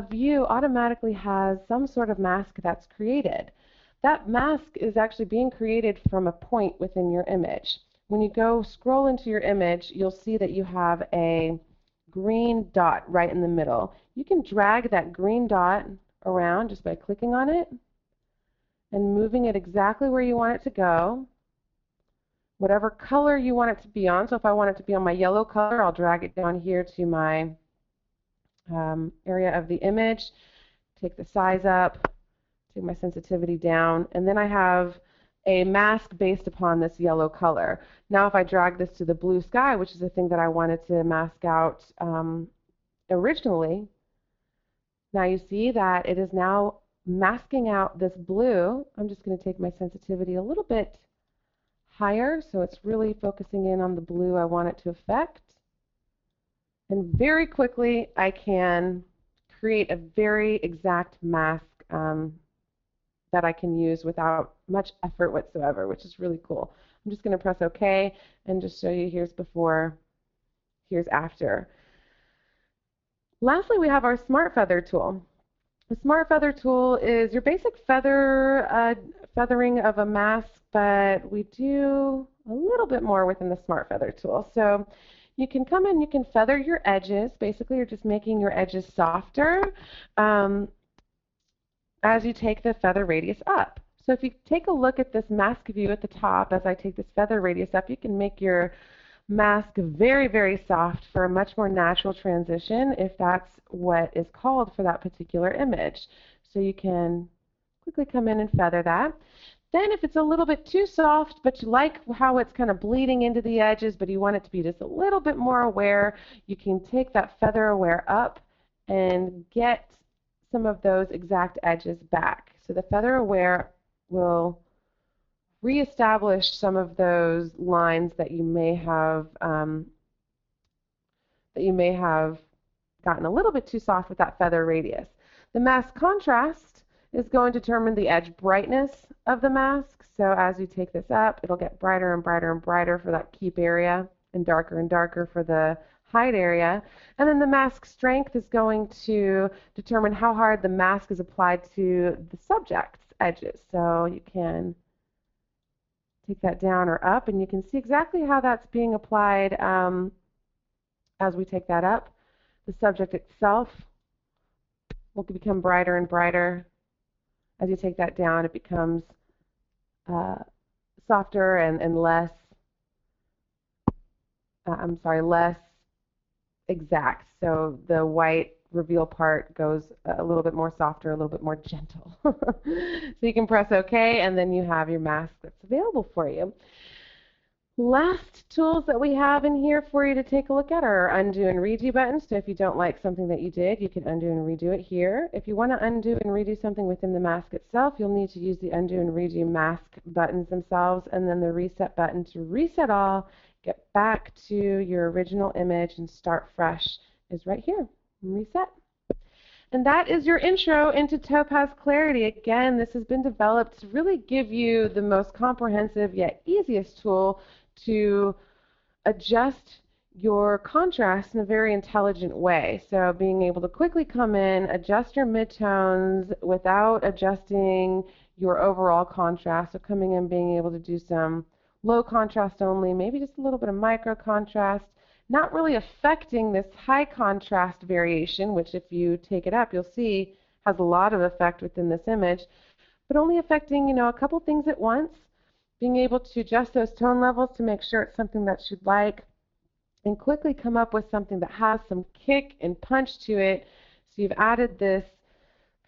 view automatically has some sort of mask that's created. That mask is actually being created from a point within your image. When you go scroll into your image, you'll see that you have a green dot right in the middle. You can drag that green dot around just by clicking on it and moving it exactly where you want it to go, whatever color you want it to be on. So if I want it to be on my yellow color, I'll drag it down here to my area of the image, take the size up, take my sensitivity down, and then I have a mask based upon this yellow color. Now if I drag this to the blue sky, which is the thing that I wanted to mask out originally, now you see that it is now masking out this blue. I'm just going to take my sensitivity a little bit higher so it's really focusing in on the blue I want it to affect. And very quickly I can create a very exact mask that I can use without much effort whatsoever, which is really cool. I'm just going to press OK and just show you here's before, here's after. Lastly, we have our Smart Feather tool. The Smart Feather tool is your basic feathering of a mask, but we do a little bit more within the Smart Feather tool. So you can come in, you can feather your edges. Basically, you're just making your edges softer as you take the feather radius up. So if you take a look at this mask view at the top, as I take this feather radius up, you can make your mask very, very soft for a much more natural transition if that's what is called for that particular image. So you can quickly come in and feather that. Then if it's a little bit too soft, but you like how it's kind of bleeding into the edges, but you want it to be just a little bit more aware, you can take that feather aware up and get some of those exact edges back. So the feather aware will reestablish some of those lines that you may have gotten a little bit too soft with that feather radius. The mask contrast is going to determine the edge brightness of the mask. So as you take this up, it'll get brighter and brighter and brighter for that keep area and darker for the hide area. And then the mask strength is going to determine how hard the mask is applied to the subject's edges. So you can take that down or up, and you can see exactly how that's being applied as we take that up. The subject itself will become brighter and brighter. As you take that down, it becomes softer and less, less exact. So the white reveal part goes a little bit more softer, a little bit more gentle. So you can press OK, and then you have your mask that's available for you. Last tools that we have in here for you to take a look at are our undo and redo buttons. So if you don't like something that you did, you can undo and redo it here. If you want to undo and redo something within the mask itself, you'll need to use the undo and redo mask buttons themselves, and then the reset button to reset all, get back to your original image and start fresh is right here. Reset. And that is your intro into Topaz Clarity. Again, this has been developed to really give you the most comprehensive yet easiest tool to adjust your contrast in a very intelligent way. So being able to quickly come in, adjust your midtones without adjusting your overall contrast. So coming in, being able to do some low contrast only, maybe just a little bit of micro-contrast, not really affecting this high contrast variation, which if you take it up, you'll see has a lot of effect within this image, but only affecting, a couple things at once, being able to adjust those tone levels to make sure it's something that you'd like, and quickly come up with something that has some kick and punch to it. So you've added this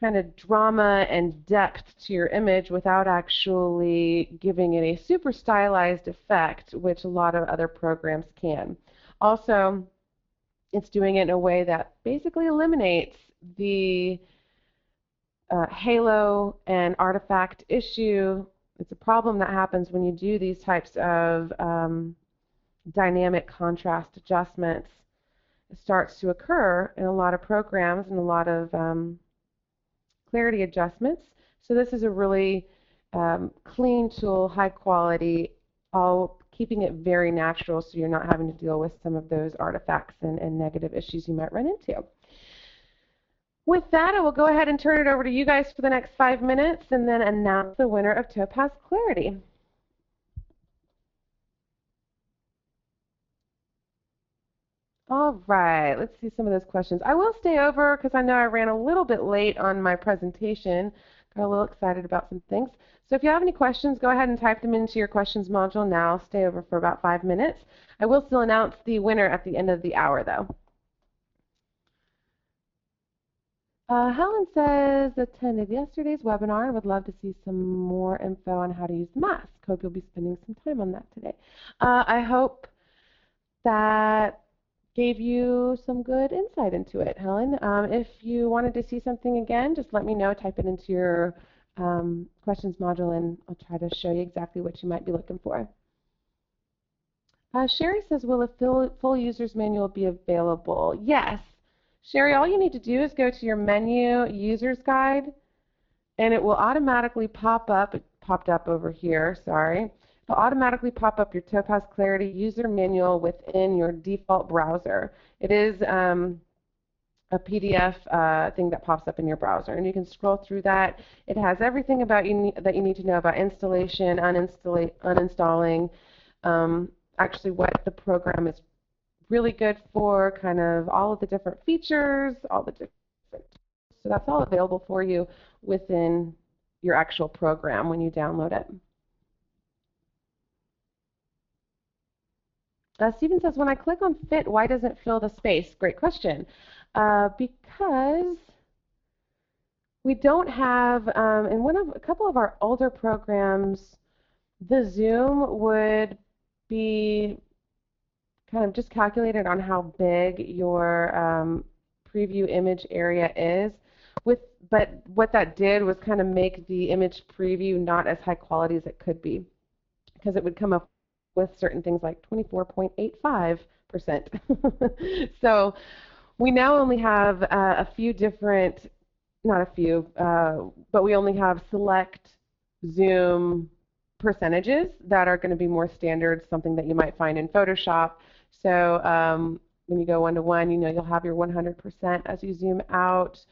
kind of drama and depth to your image without actually giving it a super stylized effect, which a lot of other programs can. Also, it's doing it in a way that basically eliminates the halo and artifact issue. It's a problem that happens when you do these types of dynamic contrast adjustments. It starts to occur in a lot of programs and a lot of clarity adjustments. So this is a really clean tool, high quality, all keeping it very natural so you're not having to deal with some of those artifacts and negative issues you might run into. With that, I will go ahead and turn it over to you guys for the next 5 minutes and then announce the winner of Topaz Clarity. All right, let's see some of those questions. I will stay over because I know I ran a little bit late on my presentation. Got a little excited about some things. So if you have any questions, go ahead and type them into your questions module now. I'll stay over for about 5 minutes. I will still announce the winner at the end of the hour, though. Helen says, attended yesterday's webinar and would love to see some more info on how to use the mask. Hope you'll be spending some time on that today. I hope that gave you some good insight into it, Helen. If you wanted to see something again, just let me know. Type it into your questions module, and I'll try to show you exactly what you might be looking for. Sherry says, will a full user's manual be available? Yes. Sherry, all you need to do is go to your menu, User's Guide, and it will automatically pop up. It popped up over here, sorry. It'll automatically pop up your Topaz Clarity user manual within your default browser. It is a PDF thing that pops up in your browser, and you can scroll through that. It has everything about that you need to know about installation, uninstalling, actually what the program is really good for, kind of all of the different features, all the different. So that's all available for you within your actual program when you download it. Stephen says, when I click on fit, why doesn't it fill the space? Great question. Because we don't have, in a couple of our older programs, the zoom would be kind of just calculated on how big your preview image area is. But what that did was kind of make the image preview not as high quality as it could be, because it would come up with certain things like 24.85%. So we now only have a few different, not a few, but we only have select zoom percentages that are going to be more standard, something that you might find in Photoshop. So when you go 1:1, you know you'll have your 100% as you zoom out.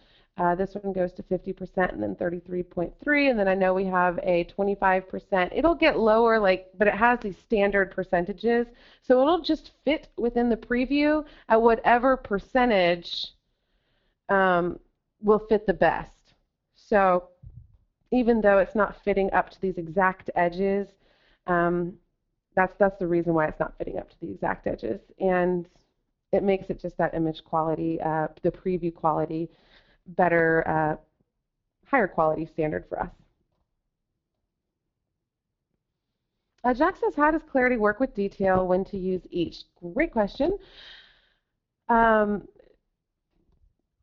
This one goes to 50% and then 33.3, and then I know we have a 25%. It'll get lower, but it has these standard percentages, so it'll just fit within the preview at whatever percentage will fit the best. So even though it's not fitting up to these exact edges, that's the reason why it's not fitting up to the exact edges, and it makes it just that image quality, the preview quality, better, higher quality standard for us. Jack says, how does Clarity work with detail, when to use each? Great question.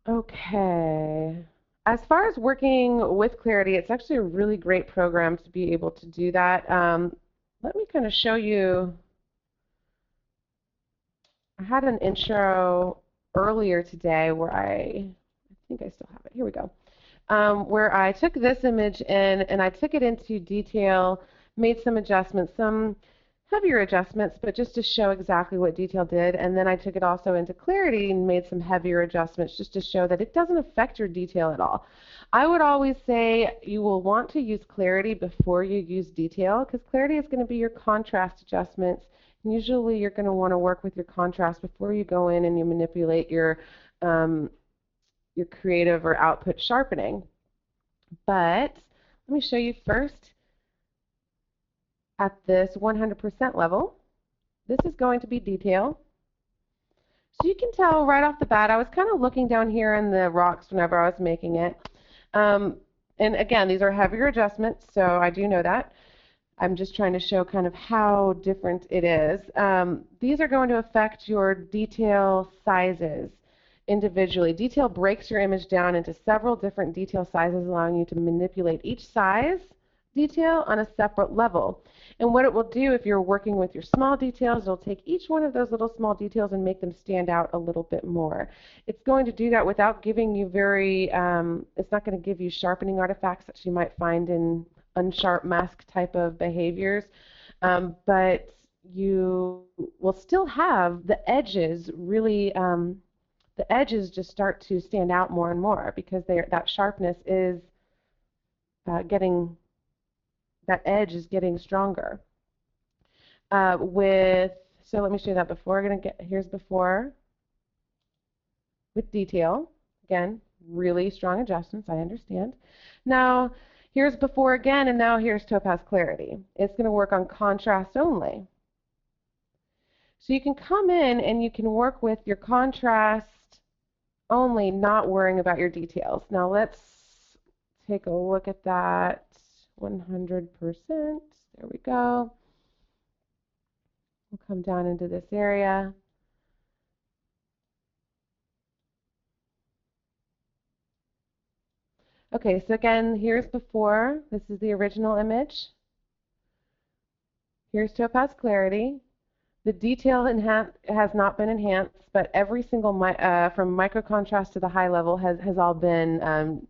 Okay. As far as working with Clarity, it's actually a really great program to be able to do that. Let me kind of show you. I had an intro earlier today where I think I still have it. Here we go. Where I took this image in and I took it into detail, made some adjustments, some heavier adjustments, but just to show exactly what detail did. And then I took it also into Clarity and made some heavier adjustments just to show that it doesn't affect your detail at all. I would always say you will want to use Clarity before you use detail, because Clarity is going to be your contrast adjustments. And usually you're going to want to work with your contrast before you go in and you manipulate your creative or output sharpening. But let me show you first at this 100% level. This is going to be detail. So you can tell right off the bat, I was kind of looking down here in the rocks whenever I was making it. And again, these are heavier adjustments, so I do know that. I'm just trying to show kind of how different it is. These are going to affect your detail sizes individually. Detail breaks your image down into several different detail sizes, allowing you to manipulate each size detail on a separate level. And what it will do if you're working with your small details, it'll take each one of those little small details and make them stand out a little bit more. It's going to do that without giving you it's not going to give you sharpening artifacts that you might find in unsharp mask type of behaviors, but you will still have the edges really, the edges just start to stand out more and more, because that sharpness is that edge is getting stronger. So let me show you that before. Here's before with detail. Again, really strong adjustments, I understand. Now, here's before again, and now here's Topaz Clarity. It's going to work on contrast only. So you can come in and you can work with your contrast only, not worrying about your details. Now let's take a look at that 100%. There we go. We'll come down into this area. Okay, so again, here's before. This is the original image. Here's Topaz Clarity. The detail has not been enhanced, but every single, from MicroContrast to the high level, has all been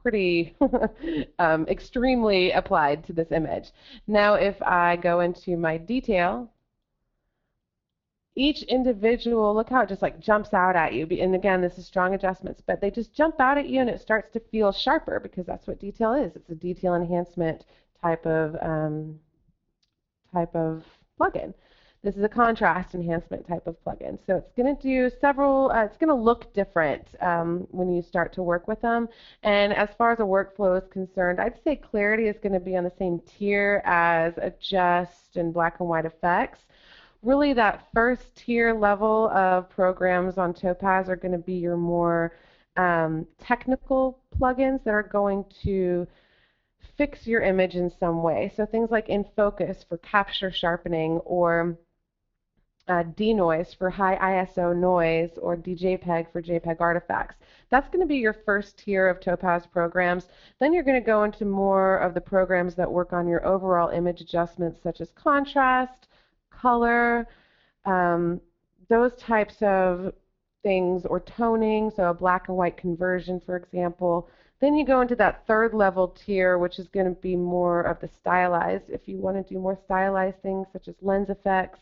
pretty extremely applied to this image. Now if I go into my detail, each individual, look how it just like jumps out at you. And again, this is strong adjustments, but they just jump out at you and it starts to feel sharper because that's what detail is. It's a detail enhancement type of plugin. This is a contrast enhancement type of plugin. So it's going to do several, it's going to look different when you start to work with them. And as far as a workflow is concerned, I'd say Clarity is going to be on the same tier as Adjust and Black and White Effects. Really that first tier level of programs on Topaz are going to be your more technical plugins that are going to fix your image in some way. So things like In Focus for capture sharpening, or denoise for high ISO noise, or DJPEG for JPEG artifacts. That's going to be your first tier of Topaz programs. Then you're going to go into more of the programs that work on your overall image adjustments, such as contrast, color, those types of things, or toning, so a black and white conversion, for example. Then you go into that third level tier, which is going to be more of the stylized. If you want to do more stylized things, such as lens effects,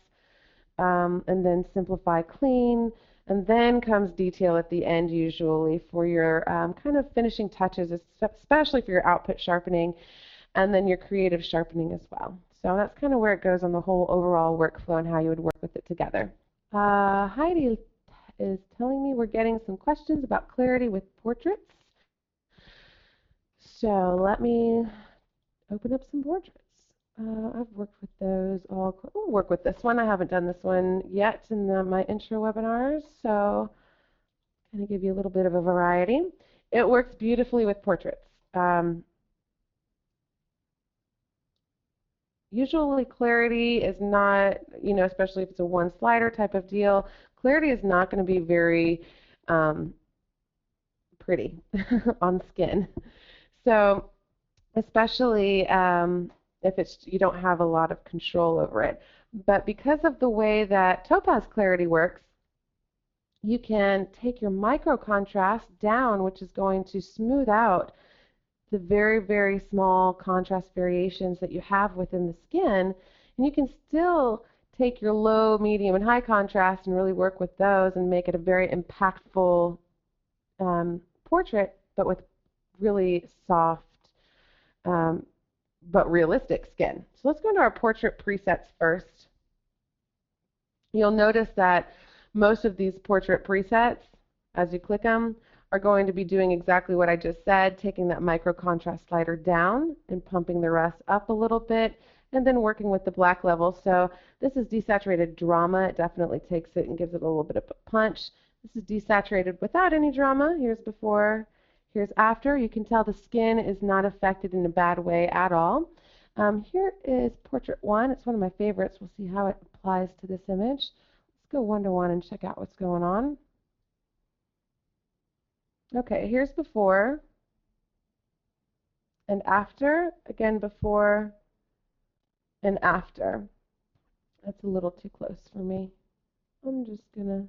and then simplify, clean, and then comes detail at the end usually for your kind of finishing touches, especially for your output sharpening, and then your creative sharpening as well. So that's kind of where it goes on the whole overall workflow and how you would work with it together. Heidi is telling me we're getting some questions about Clarity with portraits. So let me open up some portraits. I've worked with those all. I'll work with this one. I haven't done this one yet in my intro webinars, so I'm going to give you a little bit of a variety. It works beautifully with portraits. Usually Clarity is not, especially if it's a one slider type of deal, Clarity is not going to be very pretty on skin. So especially if you don't have a lot of control over it. But because of the way that Topaz Clarity works, you can take your MicroContrast down, which is going to smooth out the very, very small contrast variations that you have within the skin, and you can still take your low, medium, and high contrast and really work with those and make it a very impactful portrait, but with really soft but realistic skin. So let's go into our portrait presets first. You'll notice that most of these portrait presets, as you click them, are going to be doing exactly what I just said, taking that MicroContrast slider down and pumping the rest up a little bit, and then working with the BlackLevel. So this is desaturated drama. It definitely takes it and gives it a little bit of a punch. This is desaturated without any drama. Here's before, here's after. You can tell the skin is not affected in a bad way at all. Here is portrait one. It's one of my favorites. We'll see how it applies to this image. Let's go one-to-one and check out what's going on. Okay, here's before and after. Again, before and after. That's a little too close for me. I'm just going to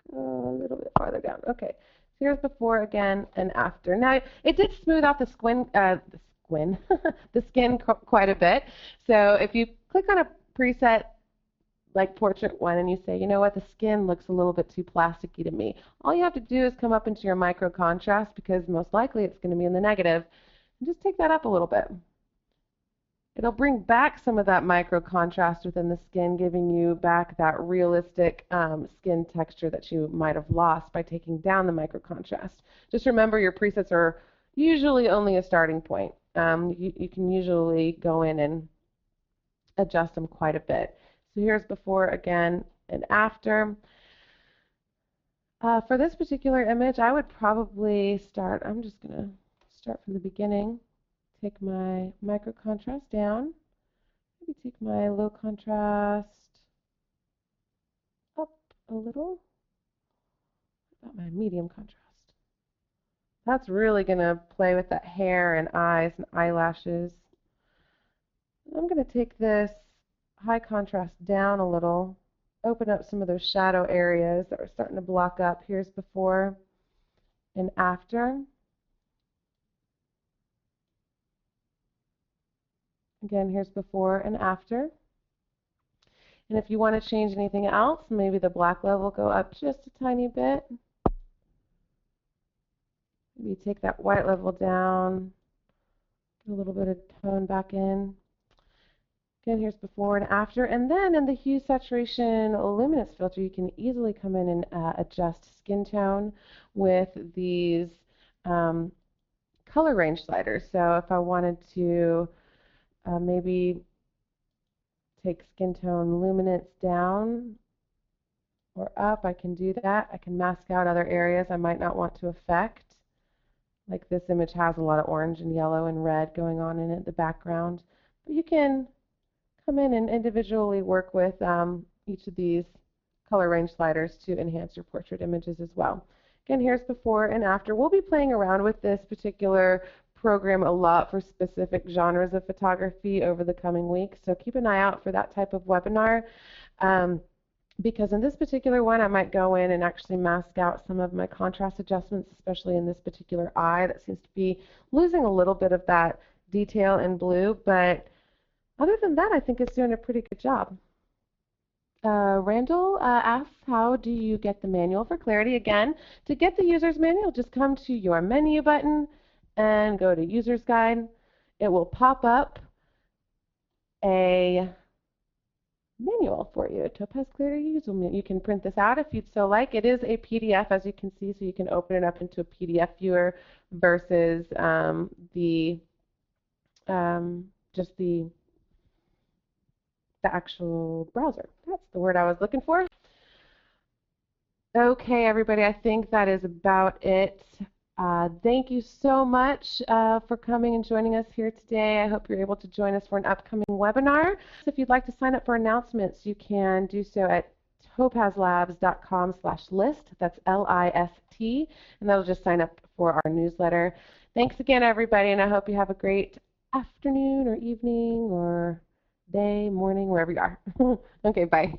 go a little bit farther down. Okay, so here's before again and after. Now, it did smooth out the skin quite a bit. So if you click on a preset like portrait one and you say, you know what, the skin looks a little bit too plasticky to me, all you have to do is come up into your MicroContrast, because most likely it's going to be in the negative, and just take that up a little bit. It'll bring back some of that MicroContrast within the skin, giving you back that realistic skin texture that you might have lost by taking down the MicroContrast. Just remember, your presets are usually only a starting point. You can usually go in and adjust them quite a bit. So here's before again and after. For this particular image, I would probably start, I'm just going to start from the beginning. Take my MicroContrast down. Maybe take my low contrast up a little. What about my medium contrast? That's really going to play with that hair and eyes and eyelashes. I'm going to take this high contrast down a little, open up some of those shadow areas that are starting to block up. Here's before and after. Again, here's before and after. And if you want to change anything else, maybe the black level go up just a tiny bit. Maybe take that white level down, get a little bit of tone back in. Again, here's before and after. And then in the hue, saturation, luminance filter, you can easily come in and adjust skin tone with these color range sliders. So if I wanted to maybe take skin tone luminance down or up, I can do that. I can mask out other areas I might not want to affect. Like this image has a lot of orange and yellow and red going on in it, the background. But you can come in and individually work with each of these color range sliders to enhance your portrait images as well. Again, here's before and after. We'll be playing around with this particular program a lot for specific genres of photography over the coming weeks, so keep an eye out for that type of webinar. Because in this particular one, I might go in and actually mask out some of my contrast adjustments, especially in this particular eye that seems to be losing a little bit of that detail in blue, but other than that, I think it's doing a pretty good job. Randall asks, how do you get the manual for Clarity? Again, to get the user's manual, just come to your menu button and go to User's Guide. It will pop up a manual for you, Topaz Clarity user manual. You can print this out if you'd so like. It is a PDF, as you can see, so you can open it up into a PDF viewer versus just the actual browser. That's the word I was looking for. Okay, everybody, I think that is about it. Thank you so much for coming and joining us here today. I hope you're able to join us for an upcoming webinar. If you'd like to sign up for announcements, you can do so at topazlabs.com/list. That's LIST, and that'll just sign up for our newsletter. Thanks again, everybody, and I hope you have a great afternoon or evening or day, morning, wherever you are. Okay, bye.